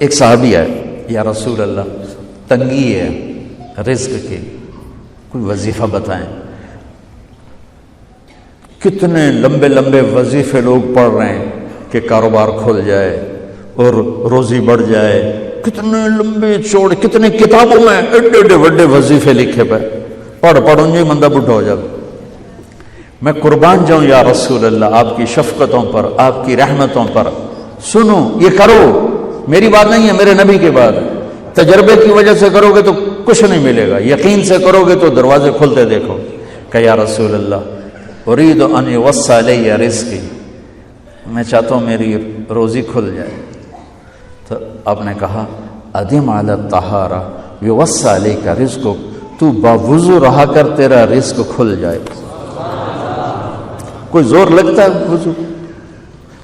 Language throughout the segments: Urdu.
ایک صحابی ہے، یا رسول اللہ تنگی ہے رزق کی، کوئی وظیفہ بتائیں۔ کتنے لمبے لمبے وظیفے لوگ پڑھ رہے ہیں کہ کاروبار کھل جائے اور روزی بڑھ جائے، کتنے لمبے چوڑے، کتنے کتابوں میں ایڈے ایڈے بڑے وظیفے لکھے پہ، پڑھوں جی مندہ بڈھا ہو جائے۔ میں قربان جاؤں یا رسول اللہ آپ کی شفقتوں پر، آپ کی رحمتوں پر، سنو یہ کرو، میری بات نہیں ہے، میرے نبی کی بات ہے۔ تجربے کی وجہ سے کرو گے تو کچھ نہیں ملے گا، یقین سے کرو گے تو دروازے کھلتے دیکھو۔ کہ یا رسول اللہ ارید ان یوسع علی رزقی، میں چاہتا ہوں میری روزی کھل جائے۔ تو آپ نے کہا ادم علی الطہارہ یوسع علیک رزقک، تو باوضو رہا کر تیرا رزق کھل جائے۔ کوئی زور لگتا ہے وضو؟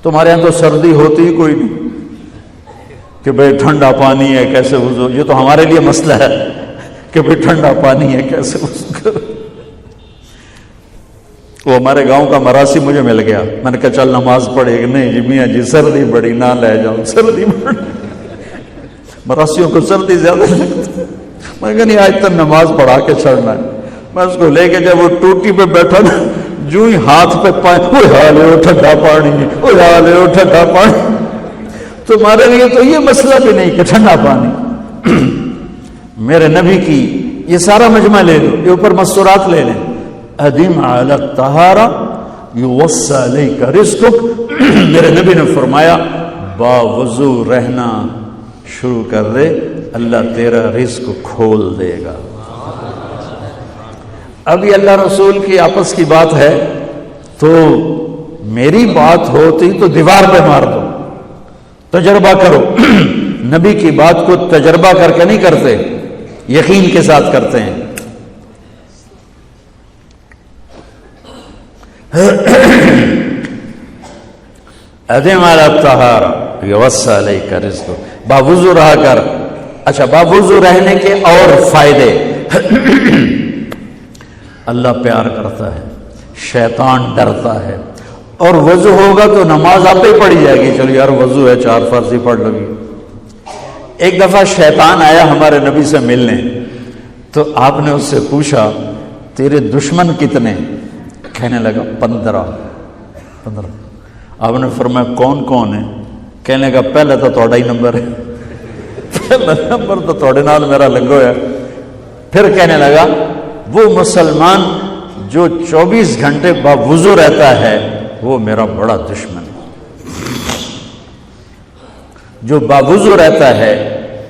تمہارے یہاں تو سردی ہوتی ہی کوئی نہیں کہ بھئی ٹھنڈا پانی ہے کیسے وضو، یہ تو ہمارے لیے مسئلہ ہے کہ بھئی ٹھنڈا پانی ہے کیسے وضو کرو۔ وہ ہمارے گاؤں کا مراسی مجھے مل گیا، میں نے کہا چل نماز پڑھے گی، نہیں جی میاں جی سردی بڑی نہ لے جاؤں، سردی بڑی، مراسیوں کو سردی زیادہ لگتی، میں کہا نہیں آج تک نماز پڑھا کے چھڑنا ہے۔ میں اس کو لے کے جب وہ ٹوٹی پہ بیٹھا نا، جو ہی ہاتھ پہ پانی، حالے ہو ٹھنڈا پانی، حالے ہو ٹھنڈا پانی۔ تمہارے لیے تو یہ مسئلہ بھی نہیں کہ ٹھنڈا پانی، میرے نبی کی یہ سارا مجمع لے لو، یہ اوپر مستورات لے لیں، ادم علی الطہارہ یوسع علیک رزقک، میرے نبی نے فرمایا باوضو رہنا شروع کر دے، اللہ تیرا رزق کھول دے گا۔ اب یہ اللہ رسول کی آپس کی بات ہے تو میری بات ہوتی تو دیوار پہ مار دو، تجربہ کرو۔ نبی کی بات کو تجربہ کر کے نہیں کرتے، یقین کے ساتھ کرتے ہیں۔ ادم علی الطہارہ یوسع علیک رزقک، باوضو رہا کر۔ اچھا باوضو رہنے کے اور فائدے، اللہ پیار کرتا ہے، شیطان ڈرتا ہے، اور وضو ہوگا تو نماز آپ ہی پڑھی جائے گی، چلو یار وضو ہے 4 فرض ہی پڑھ لگی۔ ایک دفعہ شیطان آیا ہمارے نبی سے ملنے، تو آپ نے اس سے پوچھا تیرے دشمن کتنے؟ کہنے لگا 15۔ آپ نے فرمایا کون کون ہے؟ کہنے لگا پہلے تو تھوڑا ہی نمبر ہے، پہلا نمبر تو تھوڑے نال میرا لگو ہے۔ پھر کہنے لگا وہ مسلمان جو 24 گھنٹے باوضو رہتا ہے وہ میرا بڑا دشمن ہے۔ جو باوضو رہتا ہے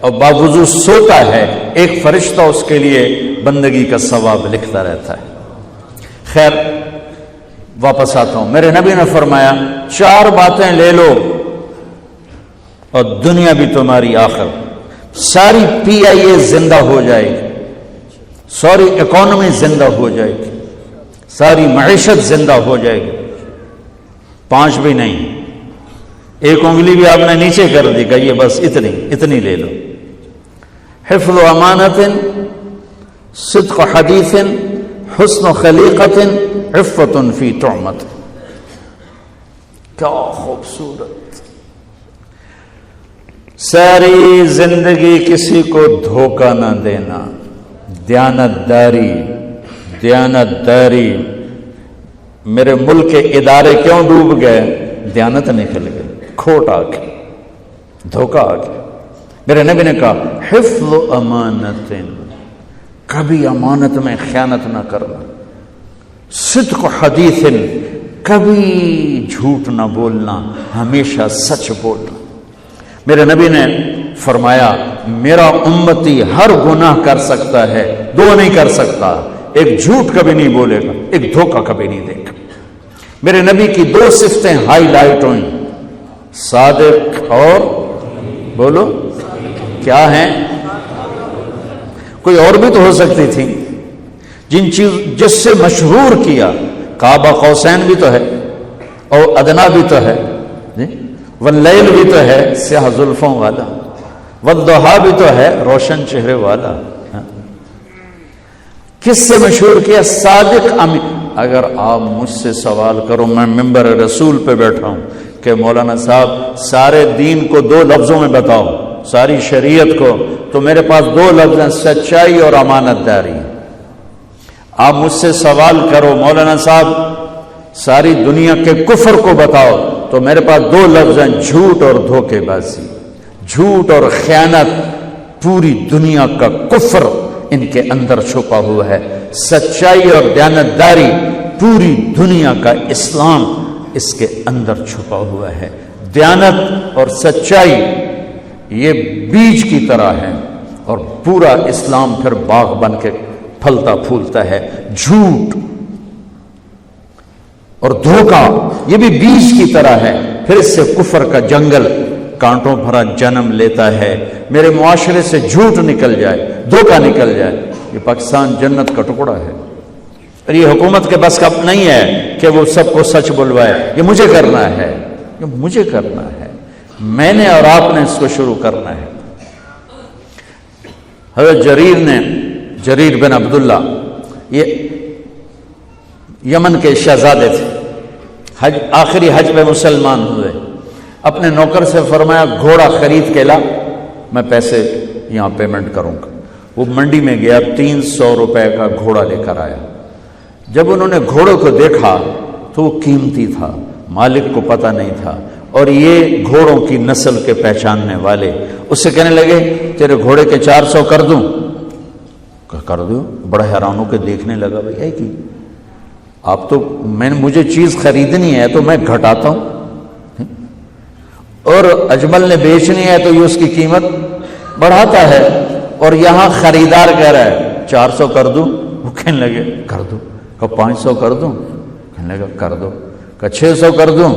اور باوضو سوتا ہے، ایک فرشتہ اس کے لیے بندگی کا ثواب لکھتا رہتا ہے۔ خیر واپس آتا ہوں، میرے نبی نے فرمایا 4 باتیں لے لو اور دنیا بھی تمہاری آخر، ساری PIA زندہ ہو جائے گی، ساری اکانومی زندہ ہو جائے گی، ساری معیشت زندہ ہو جائے گی۔ 5 بھی نہیں، ایک انگلی بھی آپ نے نیچے کر دی، کہ یہ بس اتنی لے لو۔ حفظ و امانت، صدق حدیث، حسن خلیقت، عفت فی طعمت۔ کیا خوبصورت! ساری زندگی کسی کو دھوکہ نہ دینا، دیانت داری۔ میرے ملک کے ادارے کیوں ڈوب گئے؟ دیانت نکل گئی، کھوٹ آ گئی، دھوکہ آ گیا۔ میرے نبی نے کہا حفظ امانت، کبھی امانت میں خیانت نہ کرنا، صدق حدیث، کبھی جھوٹ نہ بولنا، ہمیشہ سچ بولنا۔ میرے نبی نے فرمایا میرا امتی ہر گناہ کر سکتا ہے، 2 نہیں کر سکتا، ایک جھوٹ کبھی نہیں بولے گا، ایک دھوکہ کبھی نہیں دے گا۔ میرے نبی کی 2 صفتیں ہائی لائٹ ہوئیں، صادق اور بولو کیا ہیں؟ کوئی اور بھی تو ہو سکتی تھی، جس سے مشہور کیا، کعبہ قوسین بھی تو ہے، اور ادنا بھی تو ہے، واللیل بھی تو ہے سیاہ زلفوں والا، والضحیٰ بھی تو ہے روشن چہرے والا۔ کس سے مشہور کیا؟ صادق امین۔ اگر آپ مجھ سے سوال کرو، میں ممبر رسول پہ بیٹھا ہوں کہ مولانا صاحب سارے دین کو 2 لفظوں میں بتاؤ، ساری شریعت کو، تو میرے پاس دو لفظ ہیں، سچائی اور امانت داری۔ آپ مجھ سے سوال کرو مولانا صاحب ساری دنیا کے کفر کو بتاؤ، تو میرے پاس دو لفظ ہیں، جھوٹ اور دھوکے بازی۔ جھوٹ اور خیانت، پوری دنیا کا کفر ان کے اندر چھپا ہوا ہے۔ سچائی اور دیانتداری، پوری دنیا کا اسلام اس کے اندر چھپا ہوا ہے۔ دیانت اور سچائی یہ بیج کی طرح ہے، اور پورا اسلام پھر باغ بن کے پھلتا پھولتا ہے۔ جھوٹ اور دھوکہ یہ بھی بیج کی طرح ہے، پھر اس سے کفر کا جنگل کانٹوں بھرا جنم لیتا ہے۔ میرے معاشرے سے جھوٹ نکل جائے، دھوکہ نکل جائے، یہ پاکستان جنت کا ٹکڑا ہے۔ اور یہ حکومت کے بس کا نہیں ہے کہ وہ سب کو سچ بلوائے، یہ مجھے کرنا ہے، یہ مجھے کرنا ہے، میں نے اور آپ نے اس کو شروع کرنا ہے۔ حضرت جریر بن عبداللہ یہ یمن کے شہزادے تھے، آخری حج پہ مسلمان ہوئے۔ اپنے نوکر سے فرمایا گھوڑا خرید کے لا، میں پیسے یہاں پیمنٹ کروں گا۔ وہ منڈی میں گیا، 300 روپے کا گھوڑا لے کر آیا۔ جب انہوں نے گھوڑے کو دیکھا تو وہ قیمتی تھا، مالک کو پتہ نہیں تھا، اور یہ گھوڑوں کی نسل کے پہچاننے والے اس سے کہنے لگے تیرے گھوڑے کے 400 کر دوں؟ کر دو۔ بڑا حیران ہو کے دیکھنے لگا، بھائی ہے کہ آپ تو مجھے چیز خریدنی ہے تو میں گھٹاتا ہوں، اور اجمل نے بیچنی ہے تو یہ اس کی قیمت بڑھاتا ہے، اور یہاں خریدار کہہ رہا ہے 400 کر دوں؟ وہ کہنے لگے کر دو۔ کہ 500 کر دوں؟ کہنے لگا کر دو۔ کہ 600 کر دوں؟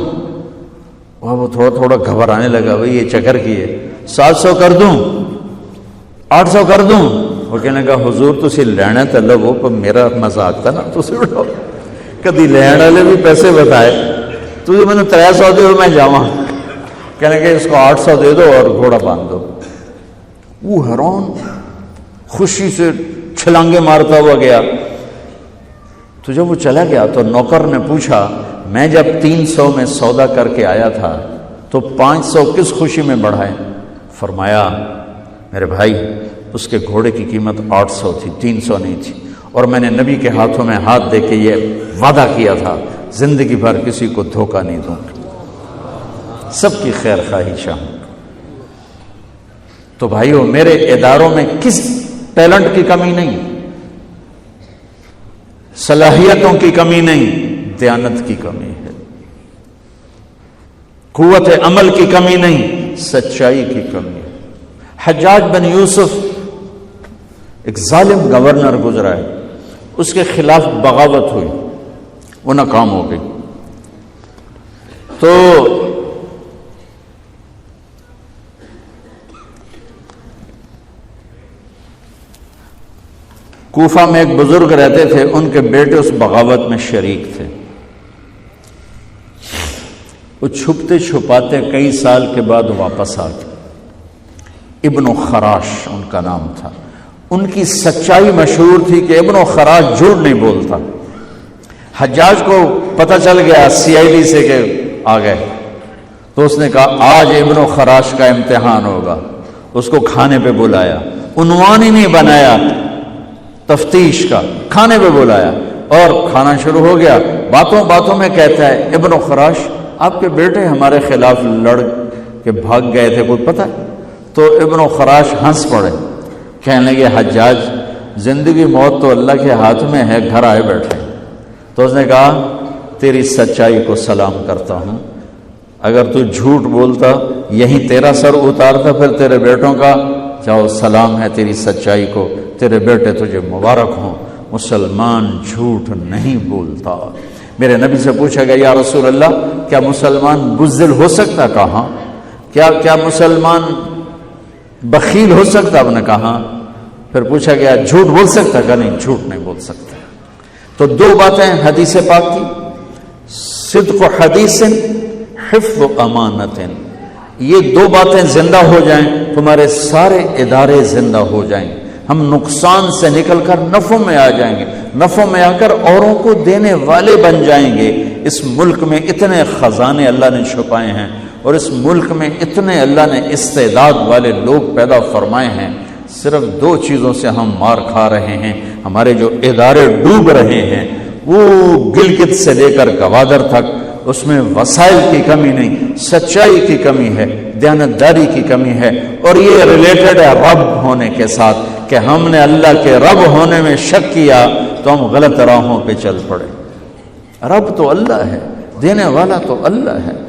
وہ تھوڑا تھوڑا گھبرانے لگا، بھائی یہ چکر کی ہے۔ 700 کر دوں؟ 800 کر دوں؟ وہ کہنے لگا حضور تسی لینا تو لو، پر میرا مذاق تھا نا، تسی اٹھو کدی لین والے بھی پیسے بتائے، تجھے میں نے 300 دے میں جاواں۔ کہنے کہ اس کو 800 دے دو اور گھوڑا باندھ دو۔ وہ حیران خوشی سے چھلانگے مارتا ہوا گیا۔ تو جب وہ چلا گیا تو نوکر نے پوچھا میں جب 300 میں سودا کر کے آیا تھا تو 500 کس خوشی میں بڑھائے؟ فرمایا میرے بھائی اس کے گھوڑے کی قیمت 800 تھی، 300 نہیں تھی، اور میں نے نبی کے ہاتھوں میں ہاتھ دے کے یہ وعدہ کیا تھا زندگی بھر کسی کو دھوکہ نہیں دوں گا، سب کی خیر خواہی چاہوں۔ تو بھائیو میرے اداروں میں کس ٹیلنٹ کی کمی نہیں، صلاحیتوں کی کمی نہیں، دیانت کی کمی ہے، قوت عمل کی کمی نہیں، سچائی کی کمی ہے۔ حجاج بن یوسف ایک ظالم گورنر گزرا ہے، اس کے خلاف بغاوت ہوئی، وہ ناکام ہو گئی۔ تو کوفہ میں ایک بزرگ رہتے تھے، ان کے بیٹے اس بغاوت میں شریک تھے۔ وہ چھپتے چھپاتے کئی سال کے بعد واپس آ گئے۔ ابن خراش ان کا نام تھا۔ ان کی سچائی مشہور تھی کہ ابن خراش جھوٹ نہیں بولتا۔ حجاج کو پتہ چل گیا CID سے کہ آ گئے، تو اس نے کہا آج ابن خراش کا امتحان ہوگا۔ اس کو کھانے پہ بلایا، عنوان ہی نہیں بنایا تفتیش کا، کھانے پہ بلایا اور کھانا شروع ہو گیا۔ باتوں باتوں میں کہتا ہے ابن خراش آپ کے بیٹے ہمارے خلاف لڑ کے بھاگ گئے تھے، کوئی پتہ؟ تو ابن خراش ہنس پڑے، کہنے لگے حجاج زندگی موت تو اللہ کے ہاتھ میں ہے، گھر آئے بیٹھے۔ تو اس نے کہا تیری سچائی کو سلام کرتا ہوں، اگر تو جھوٹ بولتا یہیں تیرا سر اتارتا، پھر تیرے بیٹوں کا جاؤ سلام ہے تیری سچائی کو، تیرے بیٹے تجھے مبارک ہوں، مسلمان جھوٹ نہیں بولتا۔ میرے نبی سے پوچھا گیا یا رسول اللہ کیا مسلمان بزدل ہو سکتا؟ کہا کیا مسلمان بخیل ہو سکتا؟ آپ نے کہا۔ پھر پوچھا گیا جھوٹ بول سکتا؟ کہا نہیں، جھوٹ نہیں بول سکتا۔ تو دو باتیں حدیث پاک کی، صدق حدیث، حفظ امانت، یہ دو باتیں زندہ ہو جائیں تمہارے سارے ادارے زندہ ہو جائیں، ہم نقصان سے نکل کر نفع میں آ جائیں گے، نفع میں آ کر اوروں کو دینے والے بن جائیں گے۔ اس ملک میں اتنے خزانے اللہ نے چھپائے ہیں، اور اس ملک میں اتنے اللہ نے استعداد والے لوگ پیدا فرمائے ہیں، صرف 2 چیزوں سے ہم مار کھا رہے ہیں، ہمارے جو ادارے ڈوب رہے ہیں، وہ گلگت سے لے کر گوادر تک، اس میں وسائل کی کمی نہیں، سچائی کی کمی ہے، دیانتداری کی کمی ہے، اور یہ ریلیٹڈ ہے رب ہونے کے ساتھ کہ ہم نے اللہ کے رب ہونے میں شک کیا تو ہم غلط راہوں پہ چل پڑے۔ رب تو اللہ ہے، دینے والا تو اللہ ہے،